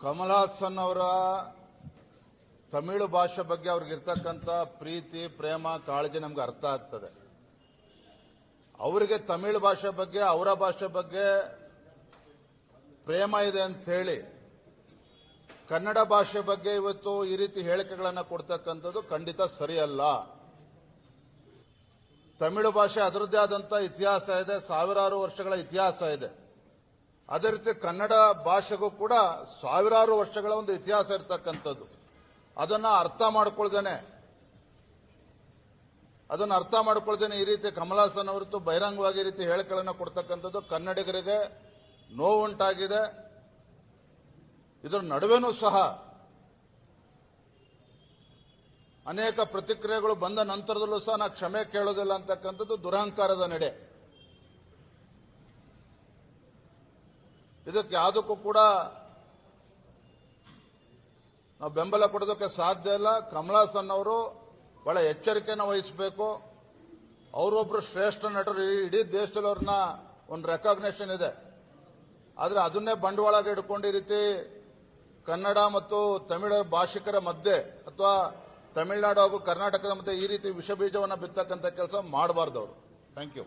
ಕಮಲ್ ಹಾಸನ್ ಅವರ ತಮಿಳು ಭಾಷೆ ಬಗ್ಗೆ ಅವ್ರಿಗಿರ್ತಕ್ಕಂಥ ಪ್ರೀತಿ ಪ್ರೇಮ ಕಾಳಜಿ ನಮ್ಗೆ ಅರ್ಥ ಆಗ್ತದೆ. ಅವರಿಗೆ ತಮಿಳು ಭಾಷೆ ಬಗ್ಗೆ ಅವರ ಭಾಷೆ ಬಗ್ಗೆ ಪ್ರೇಮ ಇದೆ ಅಂತ ಹೇಳಿ ಕನ್ನಡ ಭಾಷೆ ಬಗ್ಗೆ ಇವತ್ತು ಈ ರೀತಿ ಹೇಳಿಕೆಗಳನ್ನು ಕೊಡ್ತಕ್ಕಂಥದ್ದು ಖಂಡಿತ ಸರಿಯಲ್ಲ. ತಮಿಳು ಭಾಷೆ ಅದರದ್ದೇ ಆದಂಥ ಇತಿಹಾಸ ಇದೆ, ಸಾವಿರಾರು ವರ್ಷಗಳ ಇತಿಹಾಸ ಇದೆ. ಅದೇ ರೀತಿ ಕನ್ನಡ ಭಾಷೆಗೂ ಕೂಡ ಸಾವಿರಾರು ವರ್ಷಗಳ ಒಂದು ಇತಿಹಾಸ ಇರತಕ್ಕಂಥದ್ದು. ಅದನ್ನ ಅರ್ಥ ಮಾಡ್ಕೊಳ್ದೇನೆ ಈ ರೀತಿ ಕಮಲ್ ಹಾಸನ್ ಅವರದ್ದು ಬಹಿರಂಗವಾಗಿ ಈ ರೀತಿ ಹೇಳಿಕೆಗಳನ್ನು ಕೊಡ್ತಕ್ಕಂಥದ್ದು ಕನ್ನಡಿಗರಿಗೆ ನೋವುಂಟಾಗಿದೆ. ಇದರ ನಡುವೆನೂ ಸಹ ಅನೇಕ ಪ್ರತಿಕ್ರಿಯೆಗಳು ಬಂದ ನಂತರದಲ್ಲೂ ಸಹ ನಾ ಕ್ಷಮೆ ಕೇಳೋದಿಲ್ಲ ಅಂತಕ್ಕಂಥದ್ದು ದುರಹಂಕಾರದ ನಡೆ. ಇದಕ್ಕೆ ಯಾವುದಕ್ಕೂ ಕೂಡ ನಾವು ಬೆಂಬಲ ಕೊಡೋದಕ್ಕೆ ಸಾಧ್ಯ ಇಲ್ಲ. ಕಮಲ್ ಹಾಸನ್ ಅವರು ಬಹಳ ಎಚ್ಚರಿಕೆಯನ್ನು ವಹಿಸಬೇಕು. ಅವರೊಬ್ಬರು ಶ್ರೇಷ್ಠ ನಟರು, ಇಡೀ ದೇಶದಲ್ಲಿ ಅವ್ರನ್ನ ಒಂದು ರೆಕಾಗ್ನೇಷನ್ ಇದೆ. ಆದರೆ ಅದನ್ನೇ ಬಂಡವಾಳಕ್ಕೆ ಇಟ್ಕೊಂಡು ಈ ರೀತಿ ಕನ್ನಡ ಮತ್ತು ತಮಿಳು ಭಾಷಿಕರ ಮಧ್ಯೆ ಅಥವಾ ತಮಿಳುನಾಡು ಹಾಗೂ ಕರ್ನಾಟಕದ ಮಧ್ಯೆ ಈ ರೀತಿ ವಿಷಬೀಜವನ್ನು ಬಿತ್ತಕ್ಕಂಥ ಕೆಲಸ ಮಾಡಬಾರ್ದು ಅವರು. Thank you.